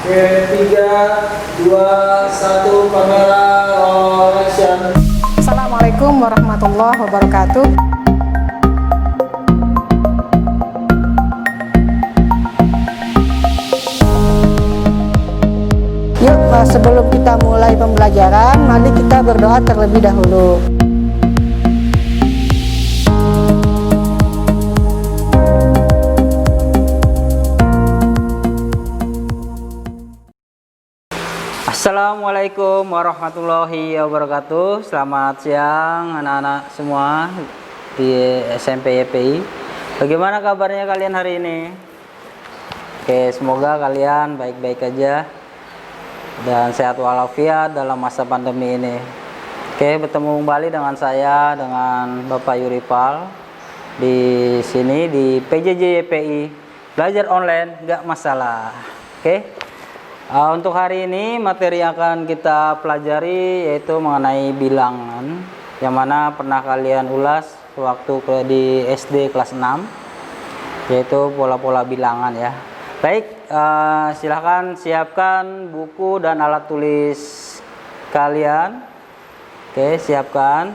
Oke, 3, 2, 1, kamera roll action. Assalamualaikum warahmatullahi wabarakatuh. Yuk, sebelum kita mulai pembelajaran, mari kita berdoa terlebih dahulu. Assalamualaikum warahmatullahi wabarakatuh. Selamat siang anak-anak semua di SMP YPI. Bagaimana kabarnya kalian hari ini? Oke, semoga kalian baik-baik aja dan sehat walafiat dalam masa pandemi ini. Oke, bertemu kembali dengan saya, dengan Bapak Yuripal di sini di PJJ YPI. Belajar online nggak masalah. Oke. Untuk hari ini materi yang akan kita pelajari yaitu mengenai bilangan, yang mana pernah kalian ulas waktu di SD kelas 6, yaitu pola-pola bilangan ya. Baik, silahkan siapkan buku dan alat tulis kalian. Oke, siapkan.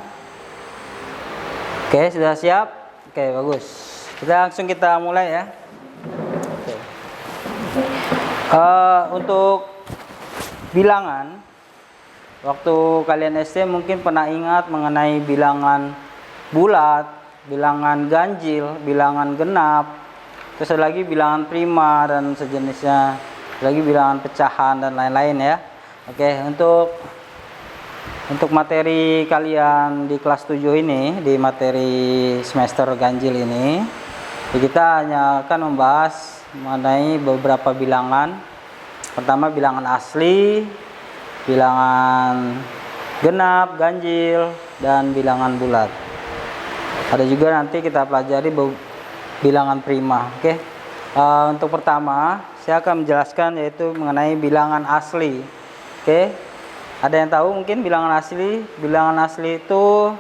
Oke, sudah siap? Oke, bagus. Kita mulai ya. Untuk bilangan, waktu kalian SD mungkin pernah ingat mengenai bilangan bulat, bilangan ganjil, bilangan genap, terus ada lagi bilangan prima dan sejenisnya, lagi bilangan pecahan dan lain-lain ya. Oke, untuk materi kalian di kelas 7 ini, di materi semester ganjil ini, kita hanya akan membahas mengenai beberapa bilangan. Pertama bilangan asli, bilangan genap, ganjil, dan bilangan bulat. Ada juga nanti kita pelajari bilangan prima. Oke. Untuk pertama saya akan menjelaskan yaitu mengenai bilangan asli. Oke. Ada yang tahu mungkin bilangan asli? Bilangan asli itu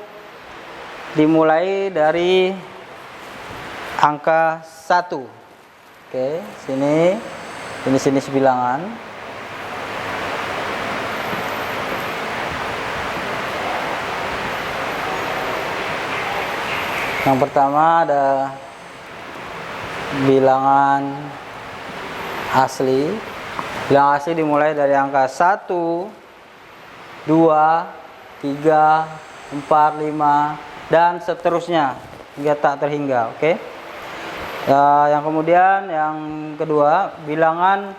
dimulai dari angka 1. Oke, sini jenis-jenis bilangan. Yang pertama ada bilangan asli. Bilangan asli dimulai dari angka 1, 2, 3, 4, 5 dan seterusnya hingga tak terhingga. Oke. Yang kemudian yang kedua bilangan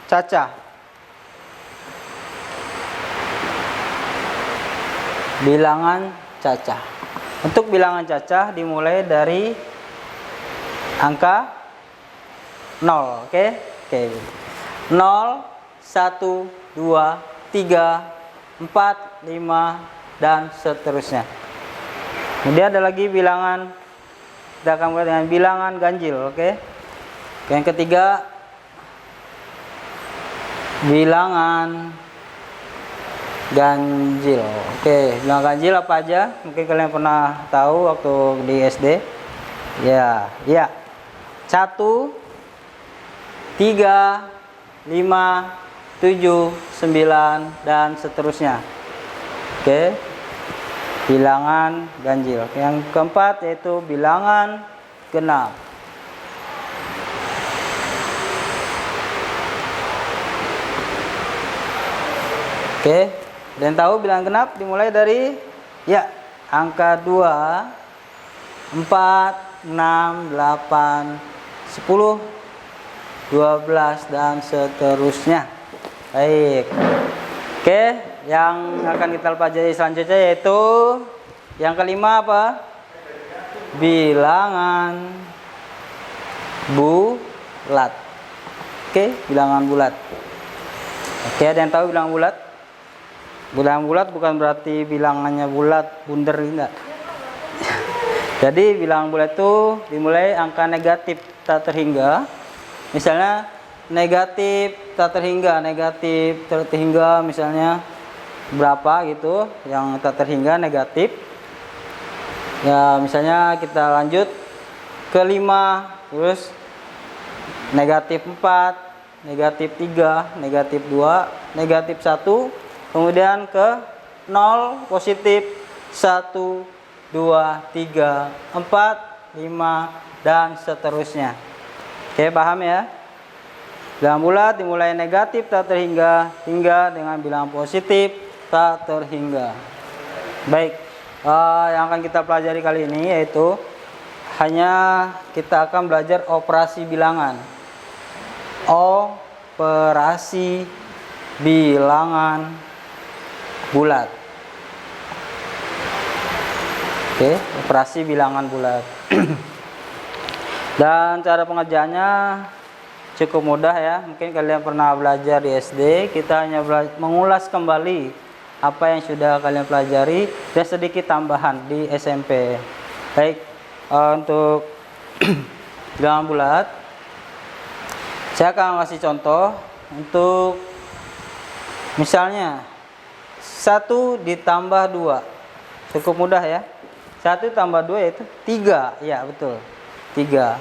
cacah. Bilangan cacah. Untuk bilangan cacah dimulai dari angka 0. Oke. 0, 1, 2, 3, 4, 5 dan seterusnya. Kemudian ada lagi bilangan, kita akan mulai dengan bilangan ganjil. Oke. Yang ketiga bilangan ganjil. Oke, bilangan ganjil apa aja? Mungkin kalian pernah tahu waktu di SD. Ya. 1, 3, 5, 7, 9 dan seterusnya. Oke. Bilangan ganjil. Yang keempat yaitu bilangan genap. Oke, dan tahu bilangan genap dimulai dari angka 2, 4, 6, 8, 10, 12 dan seterusnya. Baik. Oke, yang akan kita pelajari selanjutnya yaitu yang kelima apa? Bilangan bulat. Oke, bilangan bulat. Oke, ada yang tahu bilangan bulat? Bilangan bulat bukan berarti bilangannya bulat, bundar, enggak. Jadi bilangan bulat itu dimulai angka negatif tak terhingga. Misalnya negatif tak terhingga, misalnya berapa gitu, yang tak terhingga negatif. Ya, misalnya kita lanjut ke 5, terus negatif 4, negatif 3, negatif 2, negatif 1, kemudian ke 0, positif 1, 2, 3, 4, 5, dan seterusnya. Oke, paham ya? Bilangan bulat dimulai negatif tak terhingga hingga dengan bilangan positif tak terhingga. Baik, yang akan kita pelajari kali ini yaitu hanya kita akan belajar operasi bilangan. Operasi bilangan bulat. Oke, operasi bilangan bulat. Dan cara pengerjaannya cukup mudah ya. Mungkin kalian pernah belajar di SD. Kita hanya mengulas kembali apa yang sudah kalian pelajari dan sedikit tambahan di SMP. Baik, untuk bilangan bulat saya akan kasih contoh. Untuk misalnya 1 ditambah 2, cukup mudah ya. 1 tambah 2 yaitu 3. Ya betul, 3.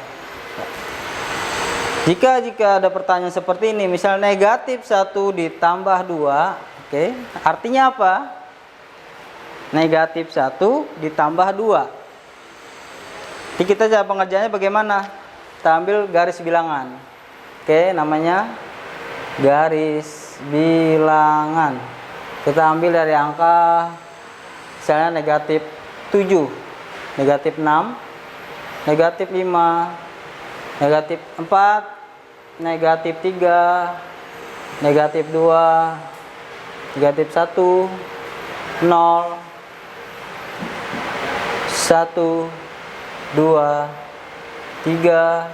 Jika ada pertanyaan seperti ini, misal negatif 1 ditambah 2, oke, artinya apa? Negatif 1 ditambah 2. Jadi kita cara pengerjaannya bagaimana? Kita ambil garis bilangan. Oke, namanya garis bilangan. Kita ambil dari angka misalnya negatif 7, negatif 6, negatif 5, negatif 4, negatif 3, negatif 2, negatif 1, 0, 1, 2, 3,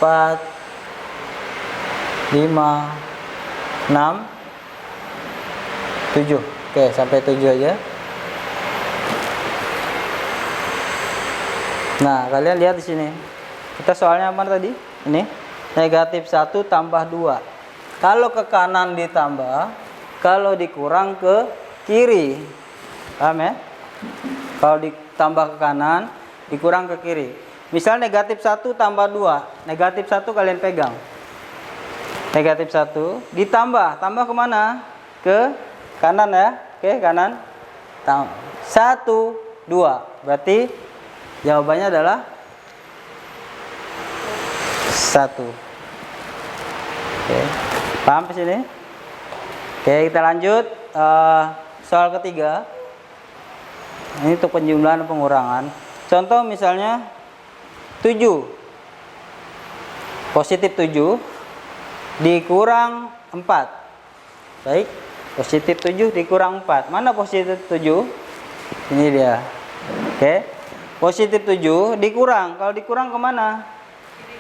4, 5, 6, 7. Oke, sampai 7 aja. Nah, kalian lihat di sini. Kita soalnya apa tadi? Ini negatif 1 tambah 2. Kalau ke kanan ditambah, kalau dikurang ke kiri. Paham ya? Kalau ditambah ke kanan, dikurang ke kiri. Misal negatif 1 tambah 2. Negatif 1 kalian pegang. Negatif 1 ditambah. Tambah kemana? Ke kanan ya. Oke, kanan. 1, 2. Berarti jawabannya adalah 1. Oke, paham di sini? Oke, kita lanjut soal ketiga. Ini untuk penjumlahan dan pengurangan. Contoh misalnya 7. Positif 7 dikurang 4. Baik, positif 7 dikurang 4. Mana positif 7? Ini dia. Oke, positif 7 dikurang. Kalau dikurang kemana?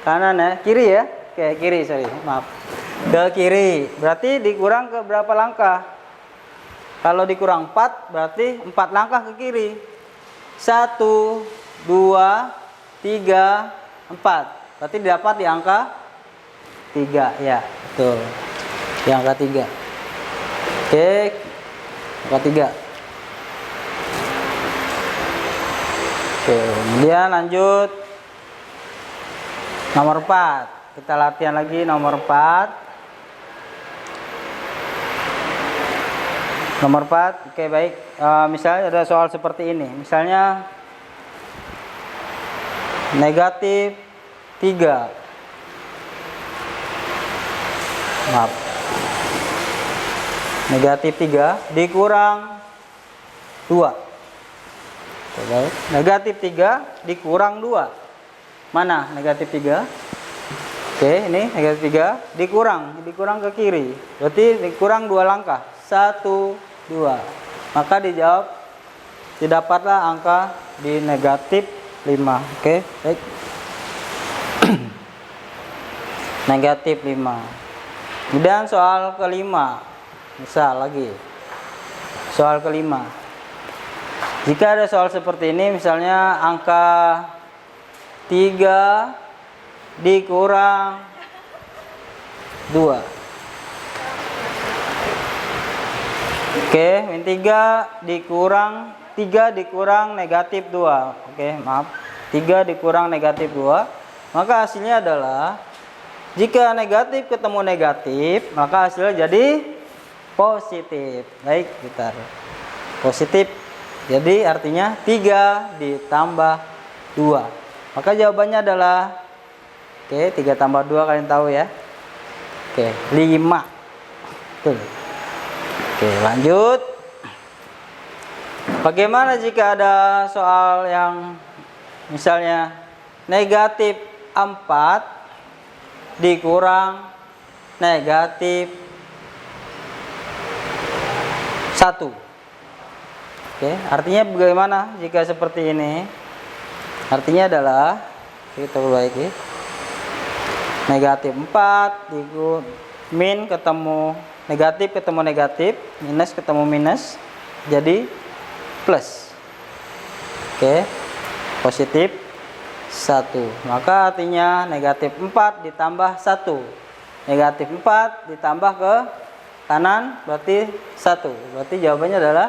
Kanan ya, kiri ya. Oke, kiri, sorry, maaf. Ke kiri, berarti dikurang ke berapa langkah? Kalau dikurang 4, berarti 4 langkah ke kiri. 1, 2, 3, 4. Berarti didapat di angka 3, ya, betul. Di angka 3. Oke, angka 3. Oke, kemudian lanjut. Nomor 4. Kita latihan lagi nomor 4. Nomor 4. Oke, baik. Misalnya ada soal seperti ini. Misalnya negatif 3. Maaf. Negatif 3 dikurang 2. Oke, baik. Negatif 3 dikurang 2. Mana negatif 3? Oke, ini negatif 3 dikurang ke kiri. Berarti dikurang 2 langkah. 1, 2. Maka dijawab didapatlah angka di negatif 5. Oke, baik. Negatif 5. Kemudian soal kelima. Misal lagi. Soal kelima. Jika ada soal seperti ini, misalnya angka 3 dikurang 2. Oke, min 3 dikurang negatif 2. Oke, maaf. 3 dikurang negatif 2. Maka hasilnya adalah Jika negatif ketemu negatif, maka hasilnya jadi positif. Baik, kita positif. Jadi artinya 3 ditambah 2. Maka jawabannya adalah, oke, 3 tambah 2 kalian tahu ya. Oke, 5. Betul. Oke, lanjut. Bagaimana jika ada soal yang misalnya negatif 4 dikurang negatif 1. Oke, artinya bagaimana jika seperti ini? Artinya adalah, kita perbaiki, negatif 4 min ketemu negatif, minus ketemu minus, jadi plus. Oke, positif 1. Maka artinya negatif 4 ditambah 1. Negatif 4 ditambah ke kanan berarti 1. Berarti jawabannya adalah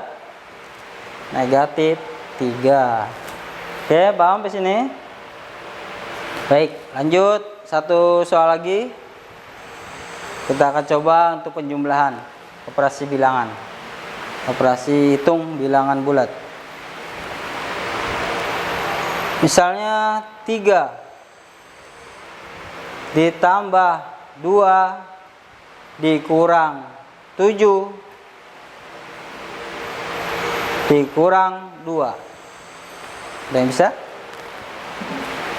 negatif 3. Oke, paham di sini? Baik, lanjut. Satu soal lagi. Kita akan coba untuk penjumlahan operasi bilangan. Operasi hitung bilangan bulat. Misalnya 3 ditambah 2 dikurang 7 dikurang 2. Ada yang bisa?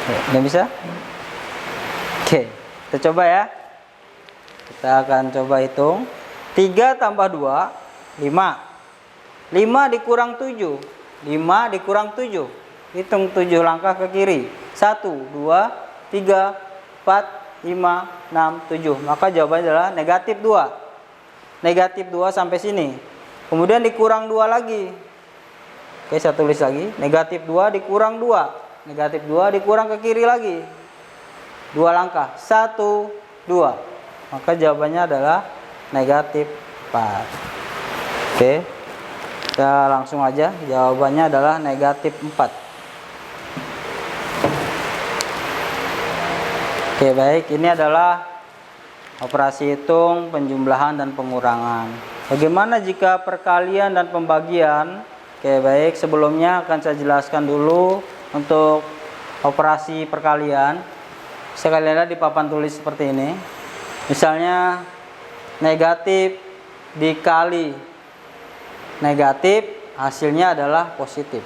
Ada yang bisa? Oke, kita coba ya. Kita akan coba hitung. 3 tambah 2, 5. 5 dikurang 7. 5 dikurang 7. Hitung 7 langkah ke kiri. 1, 2, 3, 4, 5, 6, 7. Maka jawabannya adalah negatif 2. Negatif 2 sampai sini. Kemudian dikurang 2 lagi. Oke, saya tulis lagi. Negatif 2 dikurang 2. Negatif 2 dikurang ke kiri lagi. 2 langkah. 1, 2. Maka jawabannya adalah negatif 4. Oke. Kita langsung aja. Jawabannya adalah negatif 4. Oke, baik. Ini adalah operasi hitung, penjumlahan, dan pengurangan. Bagaimana jika perkalian dan pembagian? Oke, baik. Sebelumnya akan saya jelaskan dulu untuk operasi perkalian. Sekalian lihat di papan tulis seperti ini. Misalnya negatif dikali negatif, hasilnya adalah positif.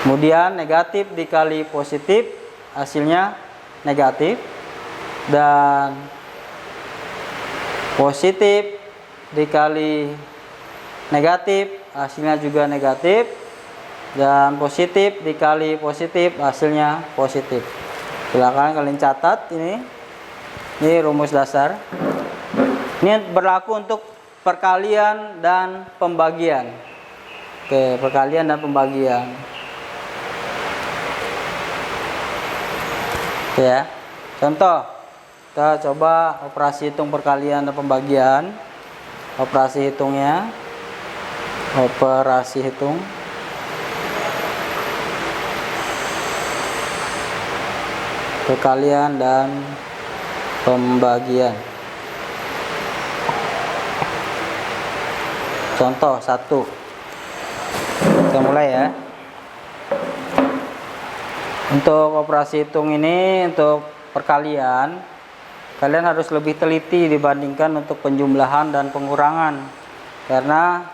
Kemudian negatif dikali positif, hasilnya negatif. Dan positif dikali negatif, hasilnya juga negatif. Dan positif dikali positif, hasilnya positif. Silakan kalian catat ini. Ini rumus dasar. Ini berlaku untuk perkalian dan pembagian. Oke, perkalian dan pembagian. Oke ya. Contoh, kita coba operasi hitung perkalian dan pembagian. Operasi hitungnya. Operasi hitung. Perkalian dan pembagian. Contoh 1. Kita mulai ya. Untuk operasi hitung ini, untuk perkalian, kalian harus lebih teliti dibandingkan untuk penjumlahan dan pengurangan, karena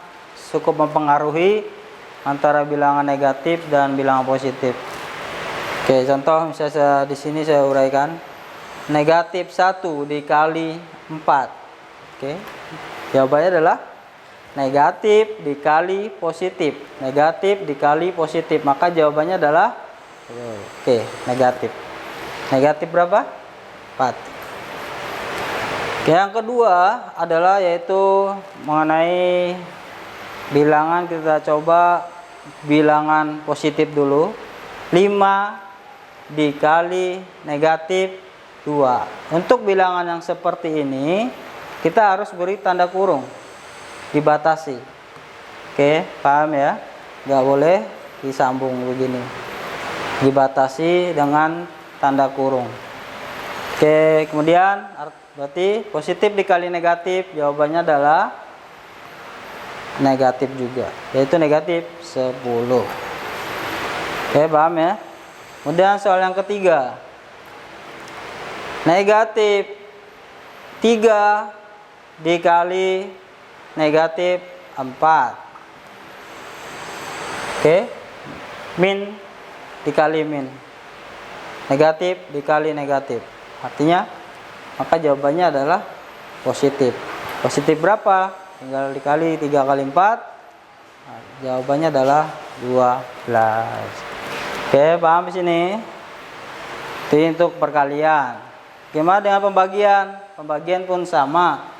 cukup mempengaruhi antara bilangan negatif dan bilangan positif. Oke, contoh misalnya di sini saya uraikan. Negatif 1 dikali 4. Oke. Jawabannya adalah negatif dikali positif. Negatif dikali positif. Maka jawabannya adalah negatif. Negatif berapa? 4. Oke, yang kedua adalah yaitu mengenai bilangan. Kita coba bilangan positif dulu. 5 dikali negatif 2. Untuk bilangan yang seperti ini, kita harus beri tanda kurung, dibatasi. Oke, paham ya? Nggak boleh disambung begini, dibatasi dengan tanda kurung. Oke, kemudian berarti positif dikali negatif, jawabannya adalah negatif juga, yaitu negatif 10. Oke, paham ya? Kemudian soal yang ketiga, negatif 3 dikali negatif 4. Oke, min dikali min, negatif dikali negatif, artinya maka jawabannya adalah positif. Positif berapa? Tinggal dikali 3 kali 4. Nah, jawabannya adalah 12. Oke, paham di sini? Itu untuk perkalian. Gimana dengan pembagian? Pembagian pun sama.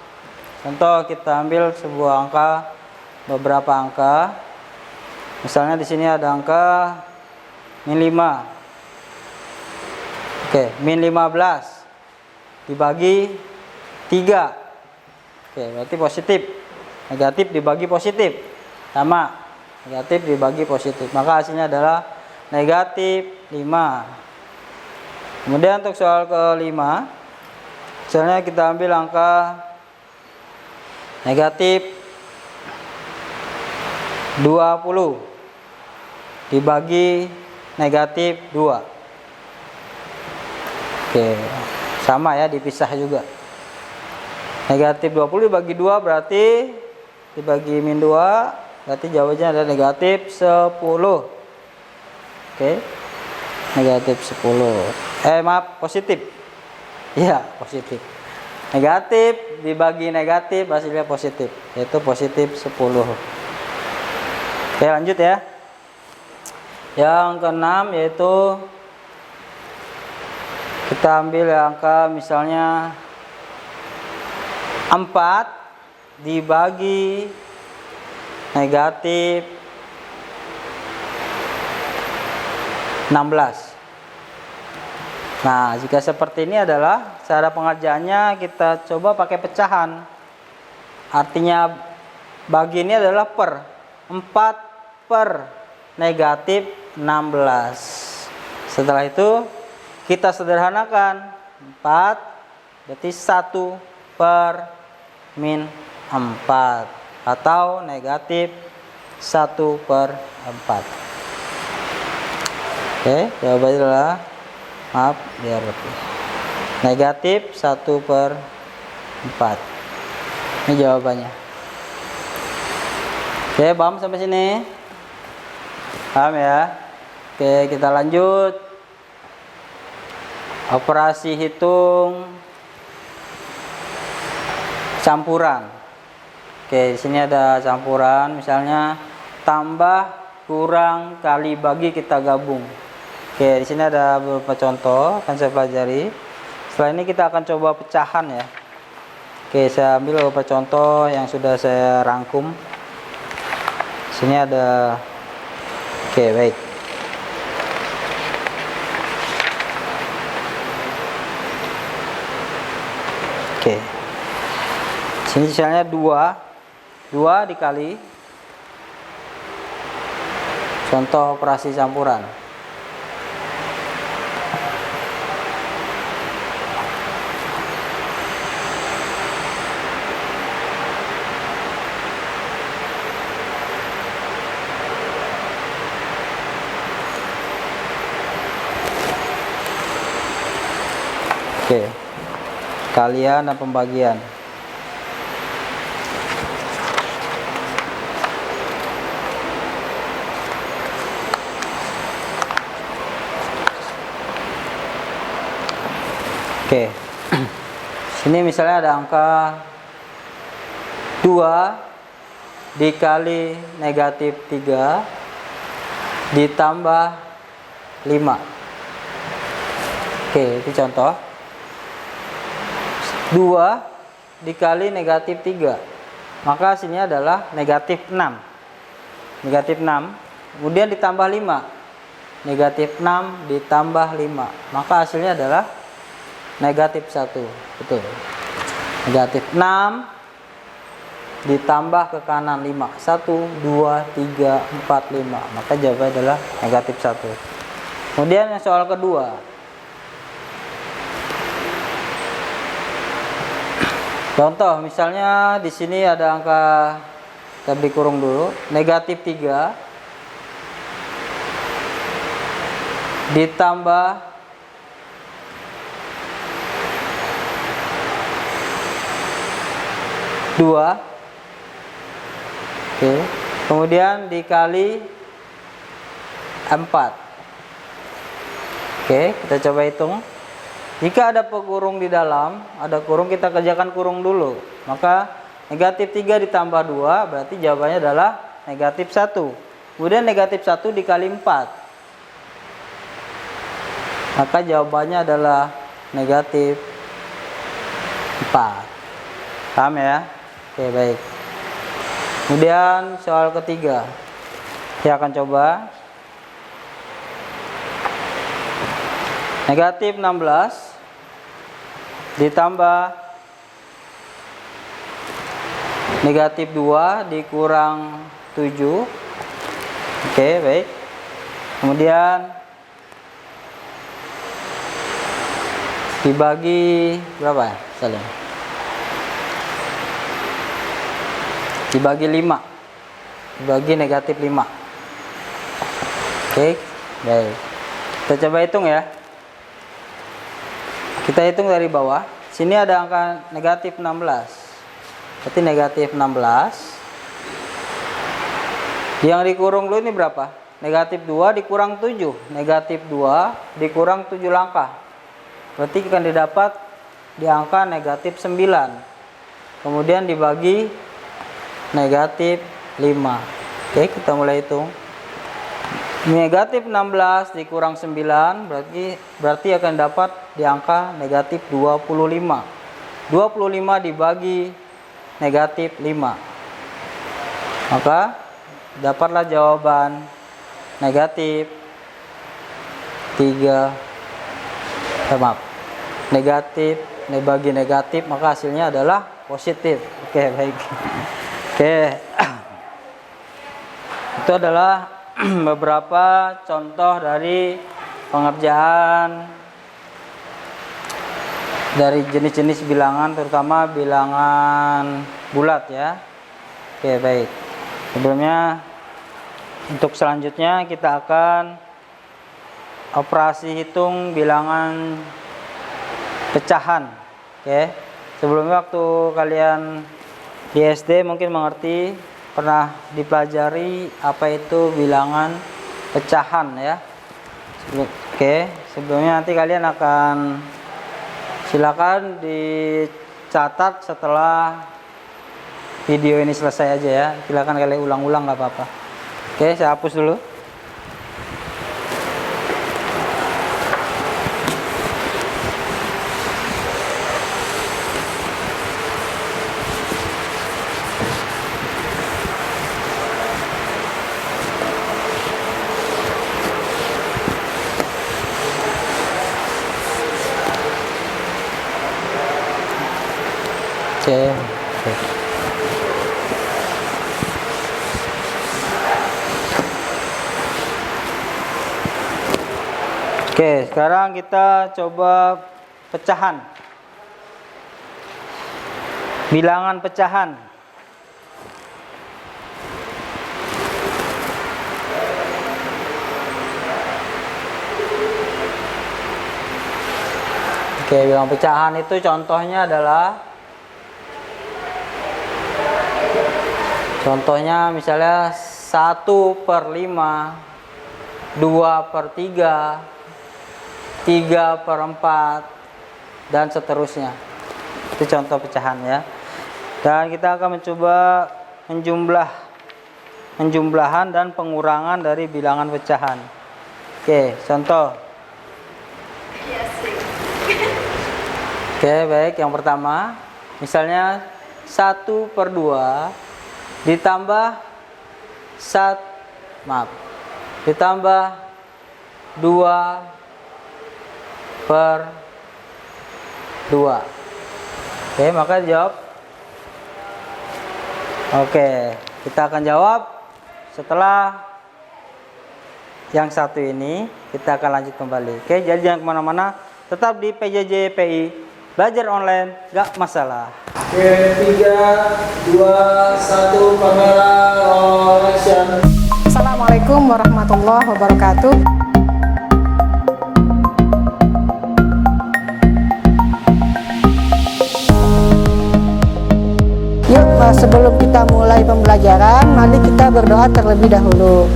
Contoh kita ambil sebuah angka, beberapa angka. Misalnya di sini ada angka min 5. Oke, min 15 dibagi 3. Oke, berarti positif. Negatif dibagi positif, sama. Negatif dibagi positif, maka hasilnya adalah negatif 5. Kemudian untuk soal kelima, misalnya kita ambil angka negatif 20 dibagi negatif 2. Oke, sama ya, dipisah juga. Negatif 20 dibagi 2 berarti dibagi min 2, berarti jawabannya adalah negatif 10. Oke, negatif 10. Maaf, positif. Ya, positif. Negatif dibagi negatif hasilnya positif, yaitu positif 10. Oke, lanjut ya. Yang keenam yaitu kita ambil angka misalnya 4 dibagi negatif 16. Nah, jika seperti ini adalah cara pengerjaannya kita coba pakai pecahan. Artinya bagi ini adalah per. 4 per negatif 16. Setelah itu kita sederhanakan. 4 berarti 1 per min 4 atau negatif 1 per 4. Oke, jawabannya adalah, maaf biar lebih, negatif 1 per 4. Ini jawabannya. Oke, paham sampai sini? Paham ya? Oke, kita lanjut. Operasi hitung campuran. Oke, di sini ada campuran, misalnya tambah, kurang, kali, bagi, kita gabung. Oke, di sini ada beberapa contoh akan saya pelajari. Setelah ini kita akan coba pecahan ya. Oke, saya ambil beberapa contoh yang sudah saya rangkum. Di sini ada. Oke, baik. Oke. Sini misalnya 2 dikali, contoh operasi campuran. Oke, kalian dan pembagian. Oke, sini misalnya ada angka 2 dikali negatif 3 ditambah 5. Oke, itu contoh. 2 dikali negatif 3, maka hasilnya adalah negatif 6. Negatif 6, kemudian ditambah 5. Negatif 6 ditambah 5, maka hasilnya adalah negatif 1. Betul. Negatif 6 ditambah ke kanan 5. 1, 2, 3, 4, 5. Maka jawabannya adalah negatif 1. Kemudian yang soal kedua. Contoh, misalnya di sini ada angka, kita beri kurung dulu, negatif 3 ditambah 2. Oke. Kemudian dikali 4. Oke, kita coba hitung. Jika ada kurung di dalam, ada kurung, kita kerjakan kurung dulu. Maka negatif 3 ditambah 2 berarti jawabannya adalah negatif 1. Kemudian negatif 1 dikali 4. Maka jawabannya adalah negatif 4. Paham ya? Oke, baik. Kemudian soal ketiga. Saya akan coba. Negatif 16 ditambah negatif 2 dikurang 7. Oke, baik. Kemudian dibagi berapa? Saling. Dibagi 5. Dibagi negatif 5. Oke, baik. Kita coba hitung ya. Kita hitung dari bawah. Sini ada angka negatif 16. Berarti negatif 16. Yang dikurung dulu ini berapa? Negatif 2 dikurang 7. Negatif 2 dikurang 7 langkah. Berarti akan didapat di angka negatif 9. Kemudian dibagi negatif 5. Oke, kita mulai hitung. Negatif 16 dikurang 9 berarti akan dapat di angka negatif 25. 25 dibagi negatif 5. Maka dapatlah jawaban negatif 3. Maaf. Negatif dibagi negatif, maka hasilnya adalah positif. Oke, baik. Oke. Itu adalah beberapa contoh dari pengerjaan dari jenis-jenis bilangan, terutama bilangan bulat ya. Oke, baik. Sebelumnya, untuk selanjutnya kita akan operasi hitung bilangan pecahan. Oke. Sebelumnya waktu kalian di SD mungkin mengerti, pernah dipelajari apa itu bilangan pecahan ya. Oke, sebelumnya nanti kalian akan silakan dicatat setelah video ini selesai aja ya. Silakan kalian ulang-ulang, nggak apa-apa. Oke, saya hapus dulu. Oke. Oke, sekarang kita coba pecahan. Bilangan pecahan. Oke, bilangan pecahan itu contohnya adalah misalnya 1/5, 2/3, 3/4, dan seterusnya. Itu contoh pecahan ya. Dan kita akan mencoba penjumlahan dan pengurangan dari bilangan pecahan. Oke, contoh. Oke, baik. Yang pertama, misalnya 1/2 ditambah 2/2. Oke, maka jawab. Oke, kita akan jawab setelah yang satu ini. Kita akan lanjut kembali. Oke, jadi jangan kemana-mana, tetap di PJJ PI belajar online gak masalah. Oke, 3, 2, 1, kamera roll action. Assalamualaikum warahmatullahi wabarakatuh. Yuk, sebelum kita mulai pembelajaran, mari kita berdoa terlebih dahulu.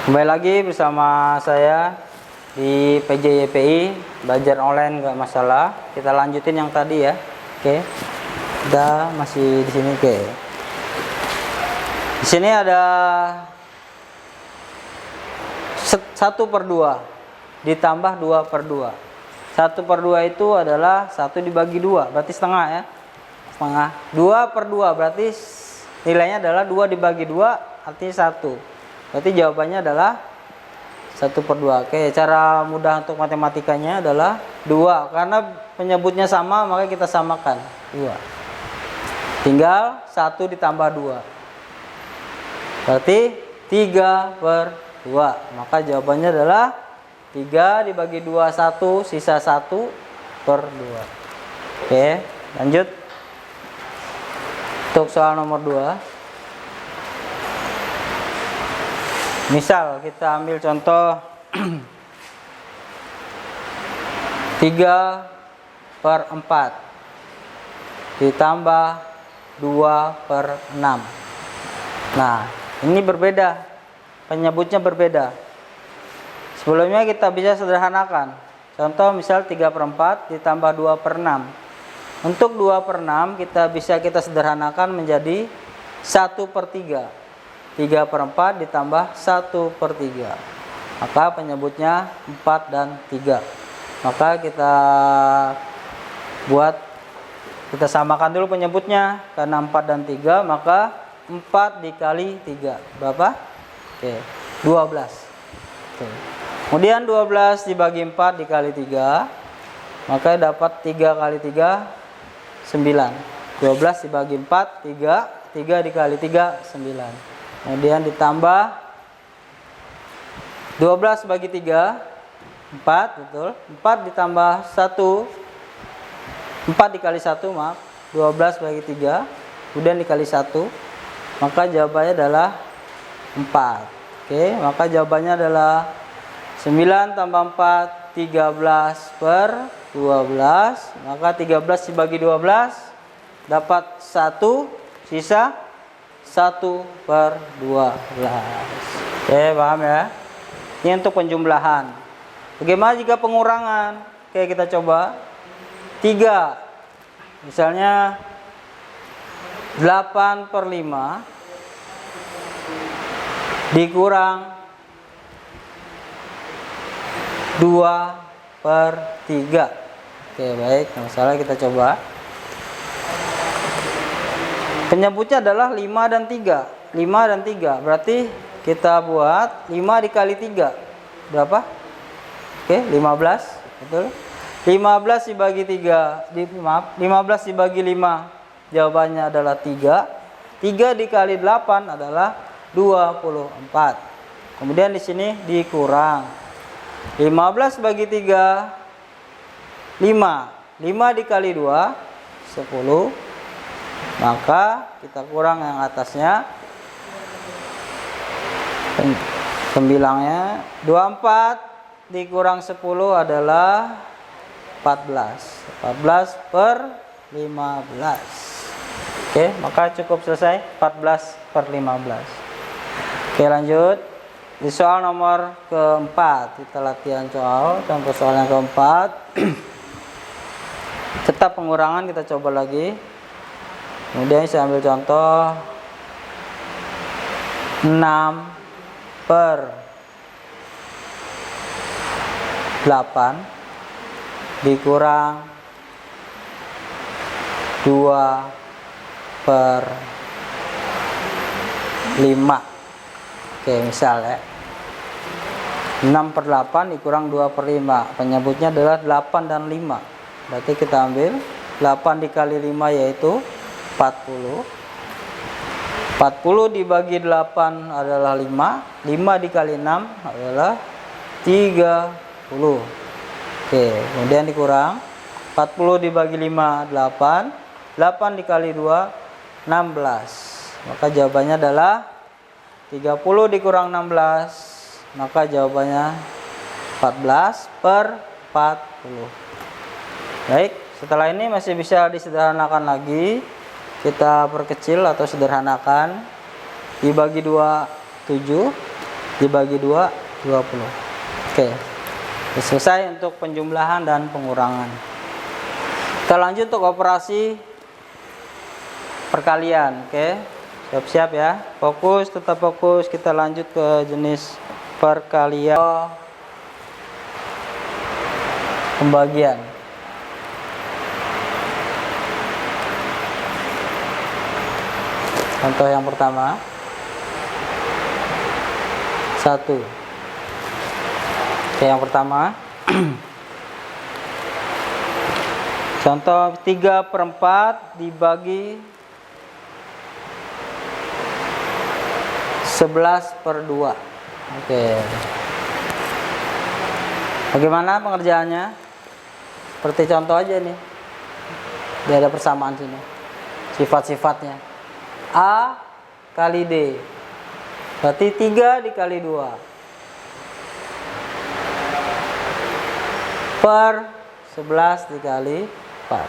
Kembali lagi bersama saya di PJYPI, belajar online nggak masalah. Kita lanjutin yang tadi ya. Oke, kita masih di sini. Oke, di sini ada 1/2 ditambah 2/2. 1/2 itu adalah 1 dibagi 2, berarti setengah ya. Setengah. 2/2 berarti nilainya adalah 2 dibagi 2, artinya 1. Berarti jawabannya adalah 1/2. Oke, cara mudah untuk matematikanya adalah 2. Karena penyebutnya sama, maka kita samakan 2. Tinggal 1 ditambah 2. Berarti 3/2. Maka jawabannya adalah 3 dibagi 2, 1, sisa 1/2. Oke, lanjut. Untuk soal nomor 2. Misal kita ambil contoh 3/4 ditambah 2/6. Nah, ini berbeda. Penyebutnya berbeda. Sebelumnya kita bisa sederhanakan. Contoh misal 3/4 ditambah 2/6. Untuk 2/6 kita sederhanakan menjadi 1/3. 3/4 ditambah 1/3. Maka penyebutnya 4 dan 3. Maka kita samakan dulu penyebutnya. Karena 4 dan 3, maka 4 dikali 3 berapa? Oke, 12. Oke. Kemudian 12 dibagi 4 dikali 3, maka dapat 3 kali 3 9. 12 dibagi 4 3, 3 dikali 3 9. Kemudian ditambah 12 bagi 3 4, betul. 4 ditambah 1, 4 dikali 1, maaf, 12 bagi 3, kemudian dikali 1, maka jawabannya adalah 4. Oke, maka jawabannya adalah 9 tambah 4, 13/12. Maka 13 dibagi 12 dapat 1, sisa 1/12. Oke, paham ya? Ini untuk penjumlahan. Bagaimana jika pengurangan? Oke, kita coba 3. Misalnya 8/5 dikurang 2/3. Oke, baik. Masalah kita coba. Penyebutnya adalah 5 dan 3. 5 dan 3. Berarti kita buat 5 dikali 3. Berapa? Oke, 15. Betul. 15 dibagi 3. 15 dibagi 5. Jawabannya adalah 3. 3 dikali 8 adalah 24. Kemudian di sini dikurang 15 bagi 3 5. 5 dikali 2 10. Maka kita kurang yang atasnya. Pembilangnya 24 dikurang 10 adalah 14. 14/15. Oke, maka cukup selesai 14/15. Oke, lanjut. Di soal nomor keempat, kita latihan soal. Contoh soal yang keempat. Tetap pengurangan, kita coba lagi. Kemudian saya ambil contoh 6/8 dikurang 2/5. Oke, misal ya 6/8 dikurang 2/5. Penyebutnya adalah 8 dan 5. Berarti kita ambil 8 dikali 5 yaitu 40. 40 dibagi 8 adalah 5. 5 dikali 6 adalah 30. Oke, kemudian dikurang. 40 dibagi 5 8. 8 dikali 2 16. Maka jawabannya adalah 30 dikurang 16. Maka jawabannya 14 per 40. Baik, setelah ini masih bisa disederhanakan lagi. Kita perkecil atau sederhanakan. Dibagi 2 7, dibagi 2 20. Oke, selesai untuk penjumlahan dan pengurangan. Kita lanjut untuk operasi perkalian. Oke, siap-siap ya, fokus, tetap fokus. Kita lanjut ke jenis perkalian pembagian. Contoh yang pertama 1. Oke, yang pertama contoh 3/4 dibagi 11/2. Oke, bagaimana pengerjaannya? Seperti contoh aja nih, dia ada persamaan sini sifat-sifatnya. A kali D berarti 3 dikali 2 per 11 dikali 4,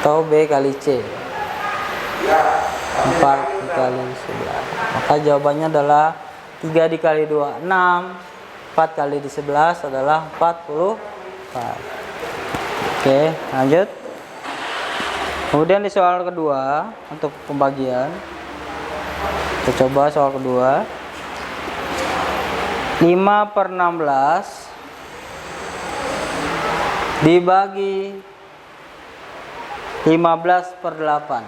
atau B kali C 4 dikali 11. Maka jawabannya adalah 3 dikali 2 6, 4 kali di 11 adalah 44. Oke, lanjut. Kemudian di soal kedua untuk pembagian, kita coba soal kedua. 5/16 dibagi 15/8.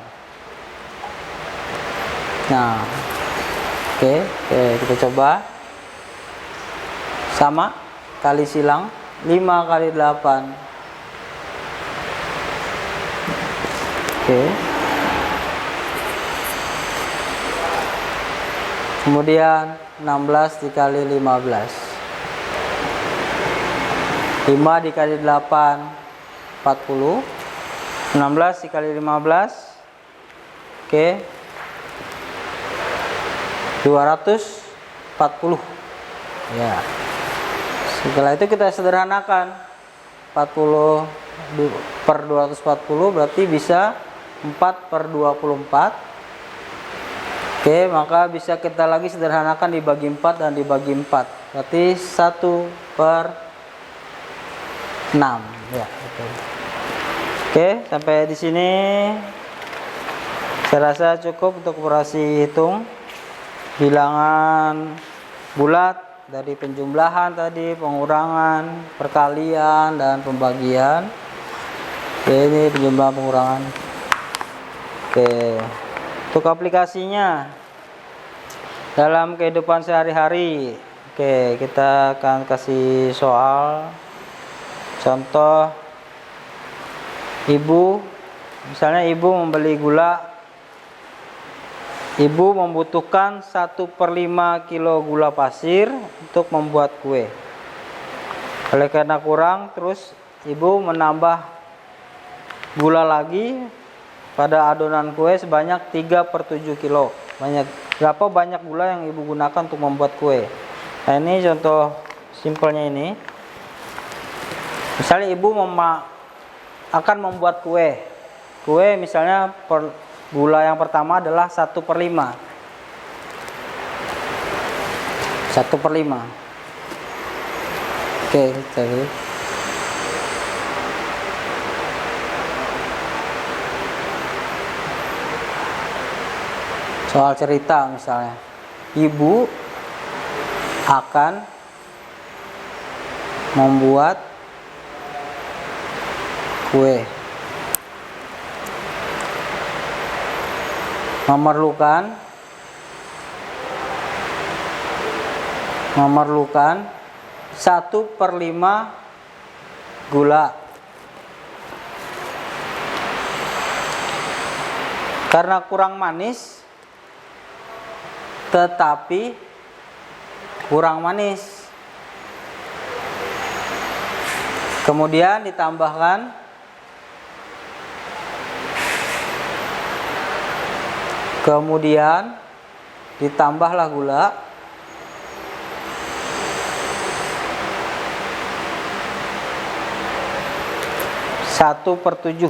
Nah, oke, kita coba. Sama, kali silang 5 kali 8. Oke. Kemudian 16 dikali 15. 5 dikali 8 40. 16 dikali 15. Oke. 240. Ya. Setelah itu kita sederhanakan. 40 per 240 berarti bisa 4/24. Oke, maka bisa kita lagi sederhanakan dibagi 4 dan dibagi 4. Berarti 1/6 ya, betul. Oke, sampai di sini saya rasa cukup untuk operasi hitung bilangan bulat dari penjumlahan tadi, pengurangan, perkalian dan pembagian. Oke, ini penjumlahan pengurangan. Oke, untuk aplikasinya dalam kehidupan sehari-hari. Oke, kita akan kasih soal contoh. Ibu, misalnya ibu membeli gula. Ibu membutuhkan 1/5 kilo gula pasir untuk membuat kue. Oleh karena kurang, terus ibu menambah gula lagi pada adonan kue sebanyak 3/7 kilo. Berapa banyak gula yang ibu gunakan untuk membuat kue? Nah, ini contoh simpelnya ini. Misalnya ibu akan membuat kue. Kue misalnya gula yang pertama adalah 1/5. 1/5. Oke, jadi soal cerita misalnya, ibu akan membuat kue. Memerlukan 1/5 gula. Karena kurang manis, tetapi kurang manis. Kemudian ditambahkan ditambahlah gula. Satu per 7,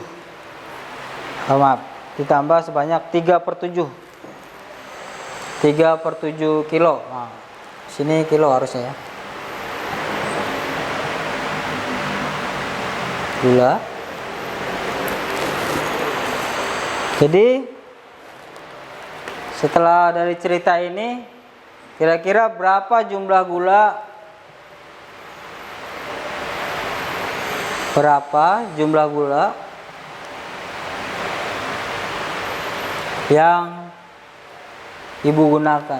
maaf, ditambah sebanyak 3/7 kilo. Nah, sini kilo harusnya ya. Gula. Jadi setelah dari cerita ini, kira-kira berapa jumlah gula? Berapa jumlah gula yang ibu gunakan?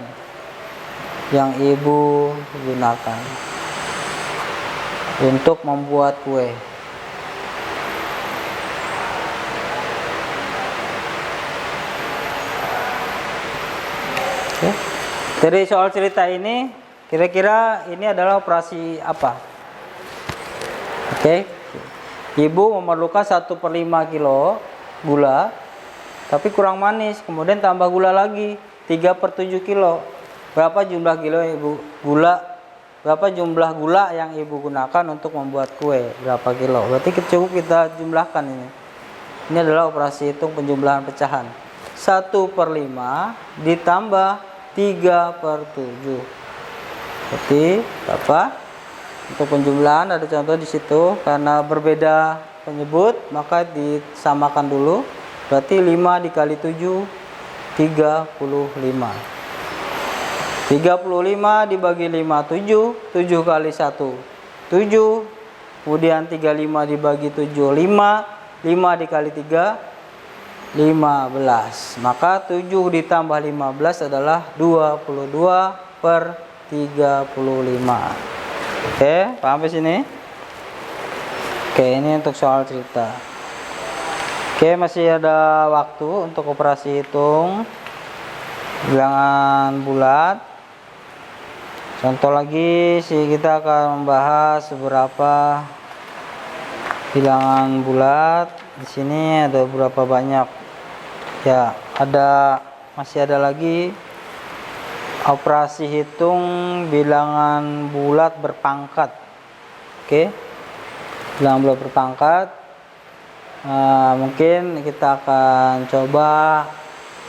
Yang ibu gunakan untuk membuat kue. Oke. Dari soal cerita ini, kira-kira ini adalah operasi apa? Oke. Ibu memerlukan 1/5 kilo gula, tapi kurang manis. Kemudian tambah gula lagi 3/7 kilo. Berapa jumlah Berapa jumlah gula yang ibu gunakan untuk membuat kue? Berapa kilo? Berarti cukup kita jumlahkan ini. Ini adalah operasi hitung penjumlahan pecahan. 1/5 ditambah 3/7. Berarti apa? Untuk penjumlahan ada contoh di situ, karena berbeda penyebut maka disamakan dulu. Berarti 5 dikali 7 35. 35 dibagi 5 7, 7 kali 1 7. Kemudian 35 dibagi 7 5, 5 dikali 3 15. Maka 7 ditambah 15 adalah 22/35. Oke, paham di sini? Oke, ini untuk soal cerita. Oke, masih ada waktu untuk operasi hitung bilangan bulat. Contoh lagi sih, kita akan membahas beberapa bilangan bulat. Di sini ada berapa banyak? Ya, masih ada lagi operasi hitung bilangan bulat berpangkat. Oke, bilangan bulat berpangkat. Mungkin kita akan coba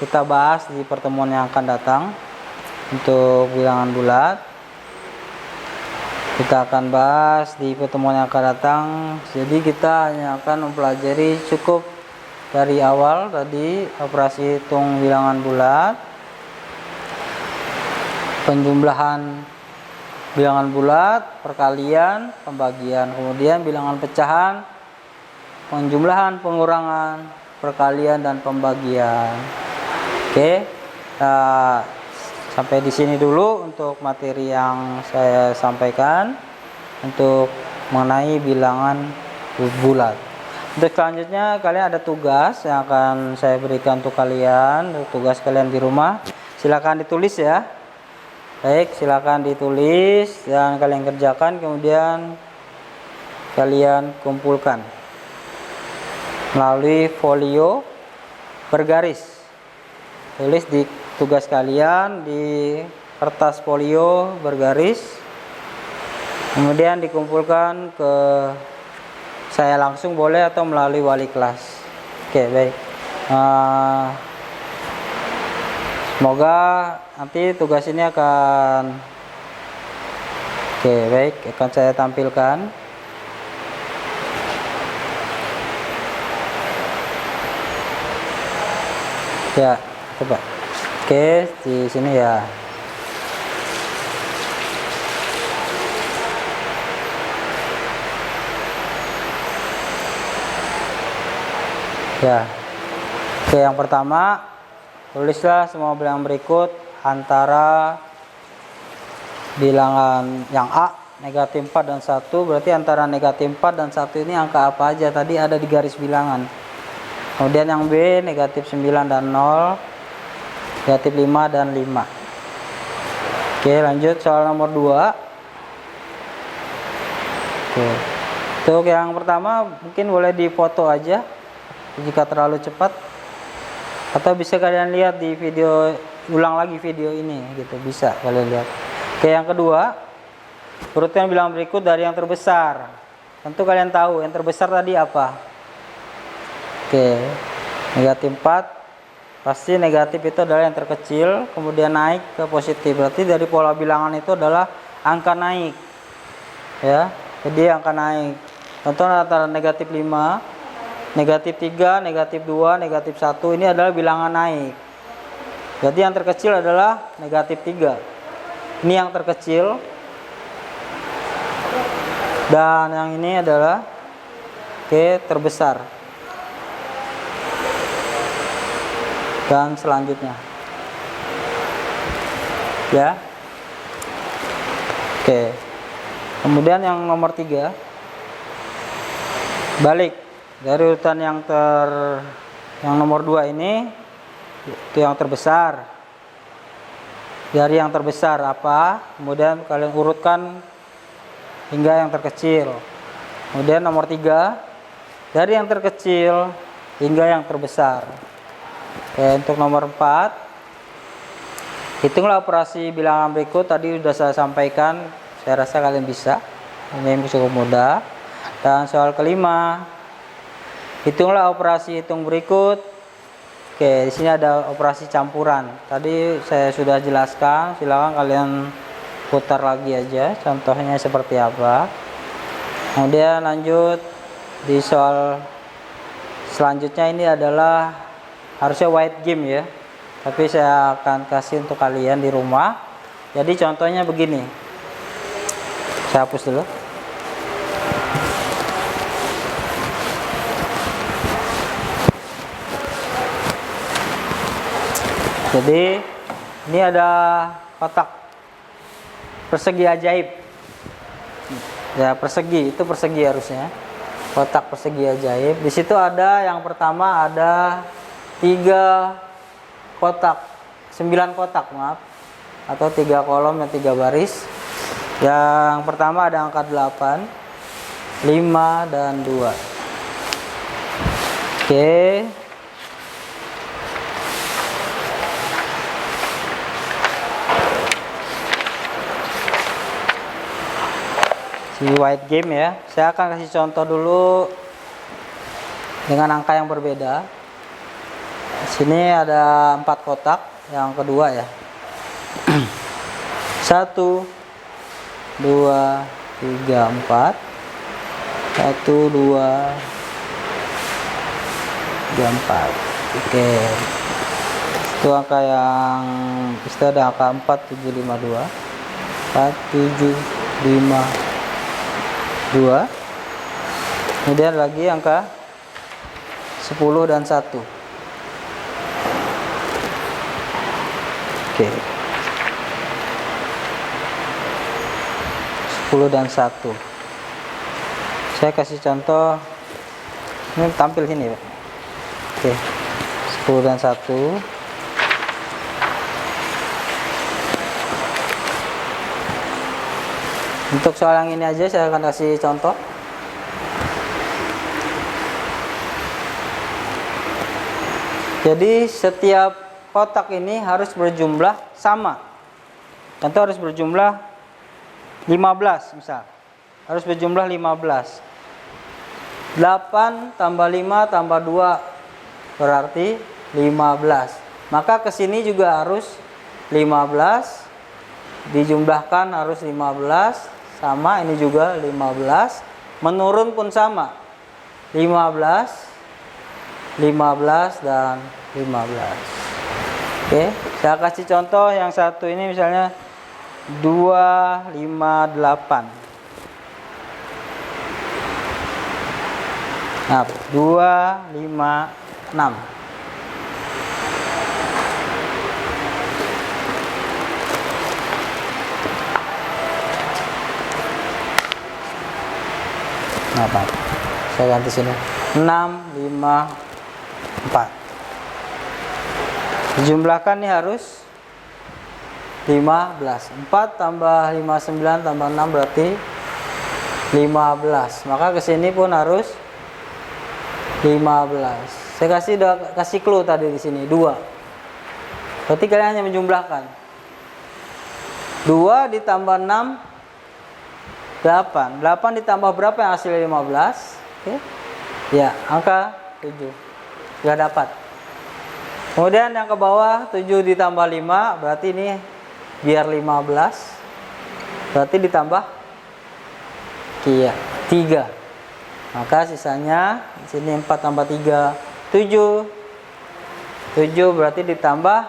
kita bahas di pertemuan yang akan datang. Untuk bilangan bulat kita akan bahas di pertemuan yang akan datang. Jadi kita hanya akan mempelajari cukup dari awal tadi operasi hitung bilangan bulat, penjumlahan bilangan bulat, perkalian, pembagian, kemudian bilangan pecahan, penjumlahan, pengurangan, perkalian, dan pembagian. Oke, sampai di sini dulu untuk materi yang saya sampaikan untuk mengenai bilangan bulat. Untuk selanjutnya kalian ada tugas yang akan saya berikan untuk kalian, tugas kalian di rumah. Silakan ditulis ya. Baik, silakan ditulis dan kalian kerjakan, kemudian kalian kumpulkan melalui folio bergaris. Tulis di tugas kalian di kertas folio bergaris, kemudian dikumpulkan ke saya langsung boleh atau melalui wali kelas. Oke, baik. Semoga nanti tugas ini akan saya tampilkan. Ya, coba. Oke, di sini ya. Ya. Oke, yang pertama, tulislah semua bilangan berikut antara bilangan yang A, negatif 4 dan 1. Berarti antara negatif 4 dan 1 ini angka apa aja? Tadi ada di garis bilangan. Kemudian yang B negatif 9 dan 0, negatif 5 dan 5. Oke, lanjut soal nomor 2. Oke. Untuk yang pertama mungkin boleh difoto aja jika terlalu cepat, atau bisa kalian lihat di video, ulang lagi video ini gitu, bisa kalian lihat. Oke, yang kedua, urutan bilangan berikut dari yang terbesar. Tentu kalian tahu yang terbesar tadi apa? Oke, negatif 4. Pasti negatif itu adalah yang terkecil, kemudian naik ke positif. Berarti dari pola bilangan itu adalah angka naik. Ya, jadi angka naik. Contoh antara negatif 5, negatif 3, negatif 2, negatif 1 ini adalah bilangan naik. Jadi yang terkecil adalah negatif 3. Ini yang terkecil. Dan yang ini adalah terbesar. Dan selanjutnya. Ya. Oke. Kemudian yang nomor 3. Balik dari urutan yang nomor 2 ini itu yang terbesar. Dari yang terbesar apa? Kemudian kalian urutkan hingga yang terkecil. Kemudian nomor 3, dari yang terkecil hingga yang terbesar. Oke, untuk nomor 4, hitunglah operasi bilangan berikut. Tadi sudah saya sampaikan, saya rasa kalian bisa. Ini cukup mudah. Dan soal kelima, hitunglah operasi hitung berikut. Oke, di sini ada operasi campuran. Tadi saya sudah jelaskan, silakan kalian putar lagi aja contohnya seperti apa. Kemudian lanjut di soal selanjutnya, ini adalah harusnya white game ya, tapi saya akan kasih untuk kalian di rumah. Jadi contohnya begini, saya hapus dulu. Jadi ini ada kotak persegi ajaib ya, persegi, itu persegi harusnya, kotak persegi ajaib. Di situ ada yang pertama ada 3 kotak, 9 kotak maaf, atau 3 kolom dan 3 baris. Yang pertama ada angka 8, 5 dan 2. Oke. Si white game ya. Saya akan kasih contoh dulu dengan angka yang berbeda. Di sini ada 4 kotak, yang kedua ya. 1, 2, 3, 4. 1, 2, 3, 4. Oke. Itu angka yang itu ada angka 4, 7, 5, 2. 4, 7, 5, 2. Kemudian lagi angka 10 dan 1. Oke. 10 dan 1. Saya kasih contoh. Ini tampil sini, Pak. Oke. 10 dan 1. Untuk soal yang ini aja saya akan kasih contoh. Jadi setiap kotak ini harus berjumlah sama. Contoh harus berjumlah 15 misal. Harus berjumlah 15. 8 tambah 5 tambah 2 berarti 15. Maka ke sini juga harus 15. Dijumlahkan harus 15. Sama, ini juga 15. Menurun pun sama. 15, 15 dan 15. Oke, saya kasih contoh yang satu ini misalnya 258. Nah, 256. Nah, Pak, saya ganti sini 6, 5, 4. Dijumlahkan nih harus 15. 4 tambah 5 9 tambah 6 berarti 15. Maka kesini pun harus 15. Saya kasih clue tadi di sini 2. Berarti kalian hanya menjumlahkan 2 ditambah 6 8. 8 ditambah berapa yang hasilnya 15? Oke. Ya, angka 7. Sudah dapat. Kemudian yang ke bawah 7 ditambah 5 berarti ini biar 15. Berarti ditambah 3. Maka sisanya di sini 4 tambah 3 7. 7 berarti ditambah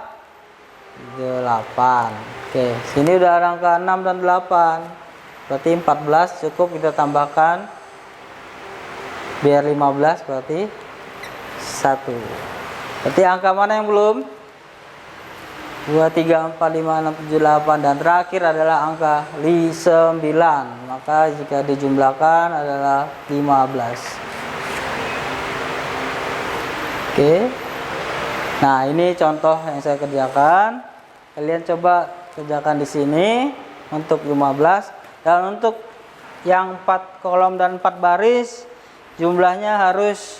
8. Oke, sini udah angka 6 dan 8. Berarti 14 cukup kita tambahkan biar 15 berarti 1. Berarti angka mana yang belum? 2 3 4 5 6 7 8 dan terakhir adalah angka 9. Maka jika dijumlahkan adalah 15. Oke. Nah, ini contoh yang saya kerjakan. Kalian coba kerjakan di sini untuk 15 dan untuk yang 4 kolom dan 4 baris jumlahnya harus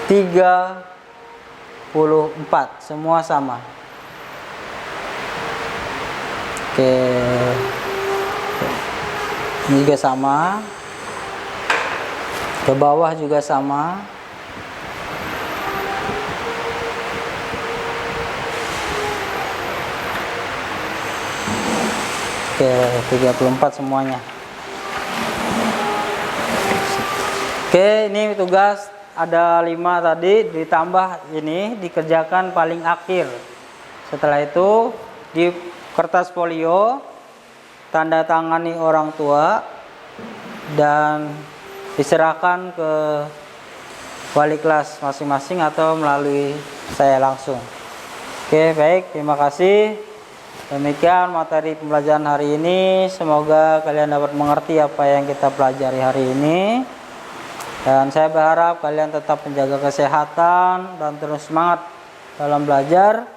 34, semua sama. Oke, ini juga sama, ke bawah juga sama. Oke, 34 semuanya. Oke, ini tugas ada 5 tadi, ditambah ini dikerjakan paling akhir. Setelah itu di kertas folio tanda tangani orang tua dan diserahkan ke wali kelas masing-masing atau melalui saya langsung. Oke, baik, terima kasih. Demikian materi pembelajaran hari ini. Semoga kalian dapat mengerti apa yang kita pelajari hari ini. Dan saya berharap kalian tetap menjaga kesehatan dan terus semangat dalam belajar.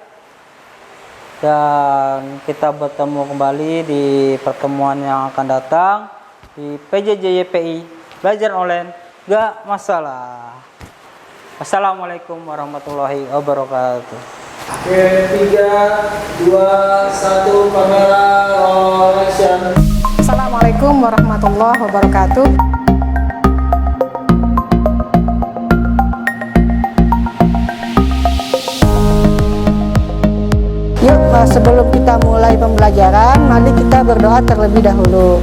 Dan kita bertemu kembali di pertemuan yang akan datang di PJJ-YPI Belajar Online Gak Masalah. Assalamualaikum warahmatullahi wabarakatuh. Oke, 3 2 1 kamera roll action. Assalamualaikum warahmatullahi wabarakatuh. Yuk, sebelum kita mulai pembelajaran, mari kita berdoa terlebih dahulu.